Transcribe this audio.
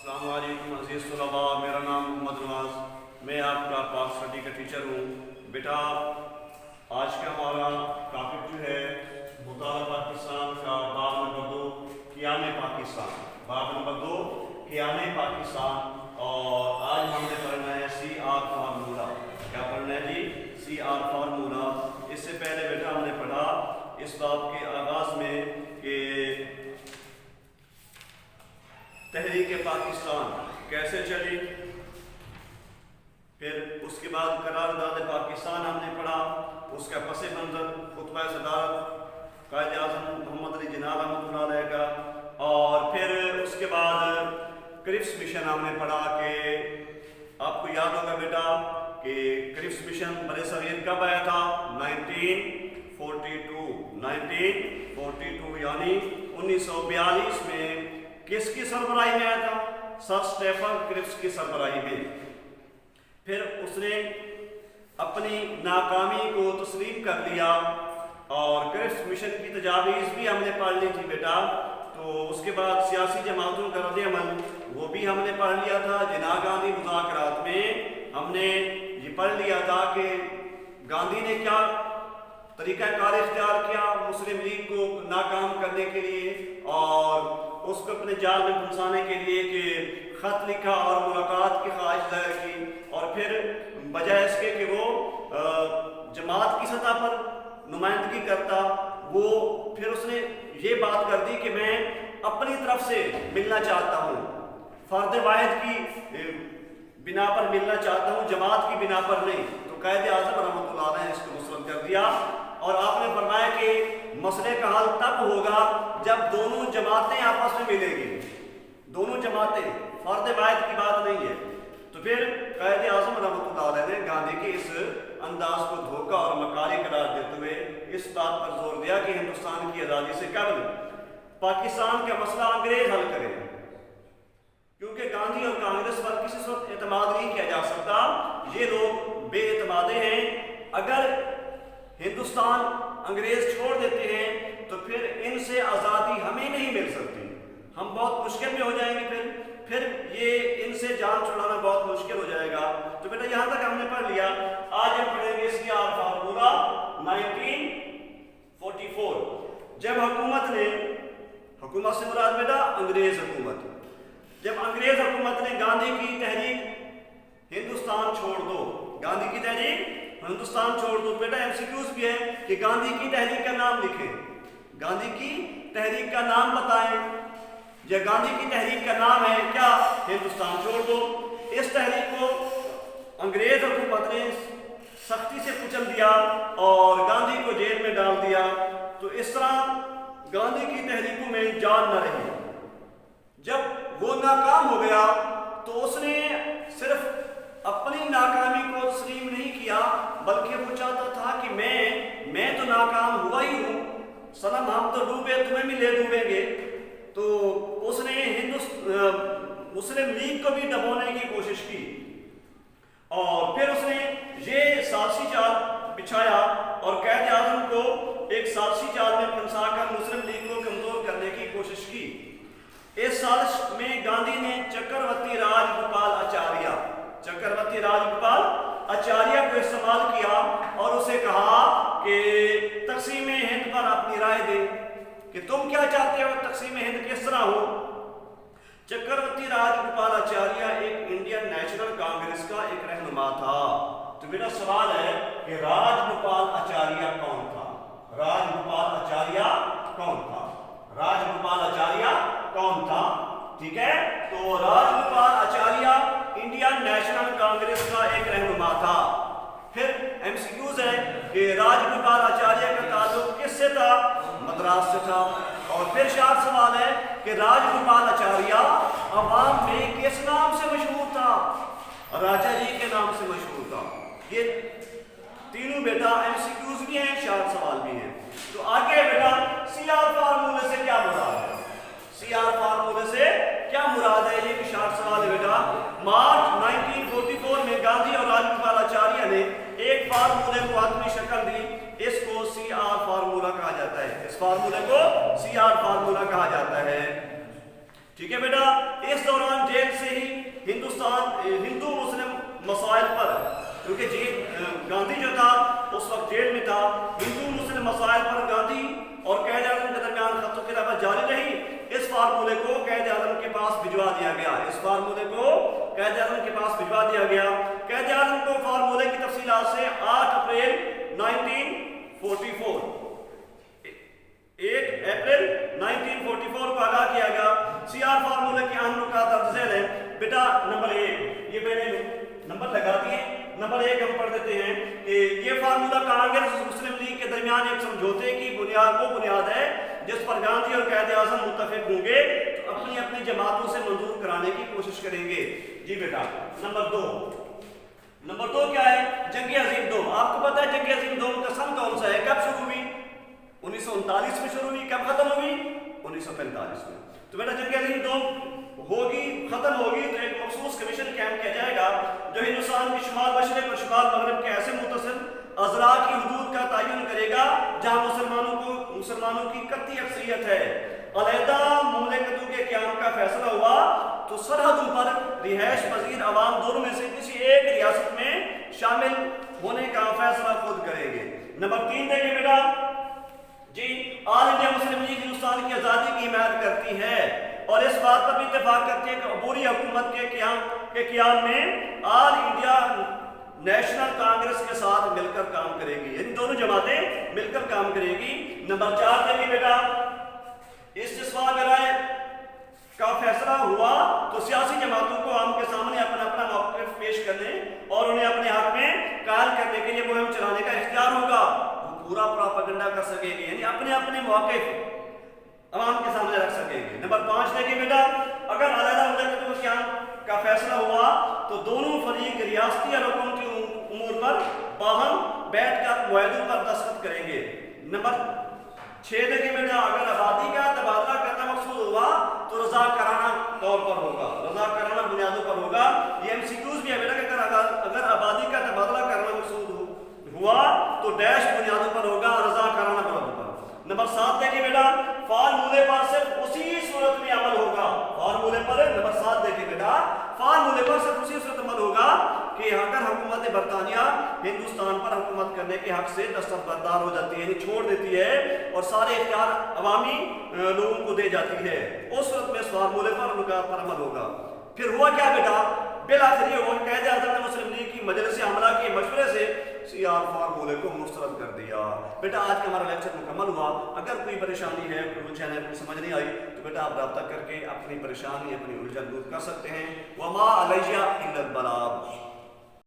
السلام علیکم عزیز طلباء، میرا نام محمد نواز، میں آپ کا پاک اسٹڈی کا ٹیچر ہوں۔ بیٹا آج کا ہمارا ٹاپک جو ہے مطالعہ پاکستان کا باب نمبر 2 قیام پاکستان، باب نمبر 2 قیام پاکستان، اور آج ہم نے پڑھنا ہے سی آر فارمولہ۔ کیا پڑھنا ہے جی؟ C R formula. اس سے پہلے بیٹا ہم نے پڑھا اس باب کے آغاز میں کہ تحریک پاکستان کیسے چلی، پھر اس کے بعد قرارداد پاکستان ہم نے پڑھا، اس کا پس منظر، خطبہ صدارت قائد اعظم محمد علی جناح رحمۃ اللہ علیہ کا، اور پھر اس کے بعد کرپس مشن ہم نے پڑھا کہ آپ کو یاد ہوگا بیٹا کہ کرپس مشن برِ صغیر کب آیا تھا؟ 1942 یعنی 1942 میں کس کی سربراہی میں آیا تھا؟ سر اسٹیفن کرپس کی سربراہی میں۔ پھر اس نے اپنی ناکامی کو تسلیم کر لیا، اور کرپس مشن کی تجاویز بھی ہم نے پڑھ لی تھی بیٹا۔ تو اس کے بعد سیاسی جماعتوں کا رد عمل وہ بھی ہم نے پڑھ لیا تھا۔ جناح گاندھی مذاکرات میں ہم نے یہ پڑھ لیا تھا کہ گاندھی نے کیا طریقہ کار اختیار کیا مسلم لیگ کو ناکام کرنے کے لیے، اور اس کو اپنے جال میں پھنسانے کے لیے کہ خط لکھا اور ملاقات کی خواہش ظاہر کی، اور پھر بجائے اس کے کہ وہ جماعت کی سطح پر نمائندگی کرتا، وہ پھر اس نے یہ بات کر دی کہ میں اپنی طرف سے ملنا چاہتا ہوں، فرد واحد کی بنا پر ملنا چاہتا ہوں، جماعت کی بنا پر نہیں۔ تو قائد اعظم رحمۃ اللہ علیہ نے اس کو مسلم کر دیا، اور آپ نے فرمایا کہ مسئلے کا حل تب ہوگا جب دونوں جماعتیں آپس میں ملیں گی، دونوں جماعتیں، فرد واحد کی بات نہیں ہے۔ تو پھر قائد اعظم رحمۃ اللہ علیہ نے گاندھی کے اس انداز کو دھوکہ اور مکاری قرار دیتے ہوئے اس بات پر زور دیا کہ ہندوستان کی آزادی سے قبل پاکستان کا مسئلہ انگریز حل کریں، کیونکہ گاندھی اور کانگریس پر کسی وقت اعتماد نہیں کیا جا سکتا، یہ لوگ بے اعتمادی ہیں۔ اگر ہندوستان انگریز چھوڑ دیتے ہیں تو پھر ان سے آزادی ہمیں نہیں مل سکتی، ہم بہت مشکل میں ہو جائیں گے، پھر یہ ان سے جان چھڑانا بہت مشکل ہو جائے گا۔ تو بیٹا یہاں تک ہم نے پڑھ لیا۔ آج ہم پڑھیں گے سی آر فارمولہ 1944۔ جب حکومت سے مراد بیٹا انگریز حکومت، جب انگریز حکومت نے گاندھی کی تحریک ہندوستان چھوڑ دو، گاندھی کی تحریک ہندوستان چھوڑ دو، بیٹا ایم سی کیوز بھی ہے کہ گاندھی کی تحریک کا نام لکھیں، گاندھی کی تحریک کا نام بتائیں، یا گاندھی کی تحریک کا نام ہے کیا؟ ہندوستان چھوڑ دو۔ اس تحریک کو انگریز حکومت نے سختی سے کچل دیا اور گاندھی کو جیل میں ڈال دیا۔ تو اس طرح گاندھی کی تحریکوں میں جان نہ رہی۔ جب وہ ناکام ہو گیا تو اس نے صرف اپنی ناکامی کو تسلیم نہیں کیا، بلکہ وہ چاہتا تھا کہ میں تو ناکام ہوا ہی ہوں، صنم ہم تو ڈوبے تمہیں بھی لے ڈوبیں گے۔ تو اس نے مسلم لیگ کو بھی دبونے کی کوشش کی، اور پھر اس نے یہ سازشی چال بچھایا اور قائد اعظم کو ایک سازشی چال میں پھنسا کر مسلم لیگ کو کمزور کرنے کی کوشش کی۔ اس سازش میں گاندھی نے چکرورتی راج گوپال آچاریہ کو استعمال کیا اور اسے کہا کہ تقسیم ہند پر اپنی رائے دے کہ تم کیا چاہتے ہو، تقسیم ہند کس طرح ہو۔ چکرورتی راج گوپال آچاریہ ایک انڈین نیشنل کانگریس کا ایک رہنما تھا۔ تو میرا سوال ہے کہ راج گوپال آچاریہ کون تھا؟ راج گوپال آچاریہ کون تھا؟ راج گوپال آچاریہ کون تھا؟ ٹھیک ہے، تو راج گوپال آچاریہ انڈین نیشنل کانگریس کا ایک رہنما تھا۔ پھر ایم سی کیوز ہے کہ راج گوپال آچاریہ کا تعلق کس سے تھا؟ مدراس سے تھا۔ اور پھر شاید سوال ہے کہ راج گوپال آچاریہ عوام میں کس نام سے مشہور تھا؟ راجا جی کے نام سے مشہور تھا۔ یہ تینوں بیٹا ایم سی کیوز بھی ہیں، شاید سوال بھی ہیں۔ تو آگے بیٹا سی آر فارمولے سے کیا مراد ہے؟ سی آر فارمولے سے کیا مراد ہے؟ یہ شاید سوال ہے بیٹا۔ مارچ 1944 میں گاندھی اور راج گوپال آچاریہ نے ایک فارمولے کو حتمی شکل دی، اس کو سی آر فارمولہ کہا جاتا ہے، اس فارمولے کو سی آر فارمولہ کہا جاتا ہے۔ ٹھیک ہے بیٹا، اس دوران جیل سے ہی ہندو مسلم مسائل پر، کیونکہ گاندھی جو تھا اس وقت جیل میں تھا، ہندو مسلم مسائل پر گاندھی اور قائد اعظم کے درمیان خط و کتابت جاری رہی۔ اس فارمولے کو قائد اعظم کے پاس بھجوا دیا گیا، اس فارمولے کو قائد اعظم کے پاس بھجوا دیا گیا۔ قائد اعظم کو فارمولے کی تفصیلات سے 8 اپریل 1944 1 اپریل 1944 کو آگاہ کیا گیا۔ سی آر فارمولے کے اہم نکات درج ذیل ہیں بیٹا۔ نمبر 1، یہ میں نے نمبر لگا دیے، نمبر 1 ہم پڑھ دیتے ہیں کہ یہ فارمولہ کانگریس اور مسلم لیگ کے درمیان ایک سمجھوتے کی بنیاد ہے جس پر گاندھی اور قائد اعظم متفق ہوں گے تو اپنی اپنی جماعتوں سے منظور کرانے کی کوشش کریں گے۔ جی بیٹا، نمبر 2 کیا ہے؟ جنگ عظیم دوم۔ آپ کو پتا ہے جنگ عظیم دوم کا سن کون سا ہے، کب شروع ہوئی؟ 1939 میں شروع ہوئی، کب ختم ہوئی؟ 1945 میں۔ تو بیٹا جنگ عظیم دوم ختم ہوگی تو ایک مخصوص کمیشن قائم کیا جائے گا جو ہندوستان کی شمال مشرق اور شمال مغرب کے ایسے متصل اضلاع کی حدود کا تعین کرے گا جہاں مسلمانوں کی قطعی اکثریت ہے۔ علیحدہ مملکتوں کے قیام کا فیصلہ ہوا تو سرحدوں پر رہائش پذیر عوام دونوں میں سے کسی ایک ریاست میں شامل ہونے کا فیصلہ خود کریں گے۔ نمبر 3 دیکھیں بیٹا، جی آل انڈیا مسلم لیگ ہندوستان کی آزادی کی حمایت کرتی ہے اور اس بات پر بھی اتفاق کرتی ہے کہ عبوری حکومت کے قیام میں آل انڈیا نیشنل کانگریس کے ساتھ مل کر کام کرے گی، یعنی دونوں جماعتیں مل کر کام کرے گی۔ نمبر 4 دیکھیں بیٹا، استصواب رائے کا فیصلہ ہوا تو سیاسی جماعتوں کو عوام کے سامنے اپنا اپنا موقف پیش کرنے اور انہیں اپنے حق میں قائل کرنے کے لیے مہم چلانے کا اختیار ہوگا۔ وہ پورا پراپیگنڈا کر سکے گی، یعنی اپنے اپنے موقف عوام کے سامنے رکھ سکیں گے۔ نمبر 5 دیکھیں بیٹا، اگر علیحدہ مملکتوں کے قیام کا فیصلہ ہوا تو دونوں فریق ریاستی اور حکومتی امور پر باہم بیٹھ کر معاہدوں پر دستخط کریں گے۔ نمبر 6 دیکھیں بیٹا، اگر آبادی کا تبادلہ کرنا مقصود ہوا تو رضاکارانہ طور پر ہوگا، رضاکارانہ بنیادوں پر ہوگا۔ یہ MCQs بھی ہے بیٹا کہ اگر آبادی کا تبادلہ کرنا مقصود ہوا تو ڈیش بنیادوں پر ہوگا، رضاکارانہ بنیادوں پر۔ نمبر 7 دیکھیں بیٹا، فارمولے پر صرف اسی صورت میں عمل ہوگا، فارمولے پر نمبر 7 دیکھیں بیٹا، فارمولے پر صرف اسی صورت عمل ہوگا کہ اگر حکومت برطانیہ ہندوستان پر حکومت کرنے کے حق سے دستبردار ہو جاتی ہے، یعنی چھوڑ دیتی ہے اور سارے اختیار عوامی لوگوں کو دے جاتی ہے، اس صورت میں اس فارمولے پر نکات پر عمل ہوگا۔ پھر ہوا کیا بیٹا؟ بالآخر یہ ہوا قائد اعظم نے مسلم لیگ کی مجلس عاملہ کے مشورے سے سی آر فارمولے کو مسترد کر دیا۔ بیٹا آج کا ہمارا لیکچر مکمل ہوا۔ اگر کوئی پریشانی ہے، کوئی الجھن ہے، کوئی سمجھ نہیں آئی تو بیٹا آپ رابطہ کر کے اپنی پریشانی، اپنی الجھن دور کر سکتے ہیں۔ وما علیہ الا البلاغ۔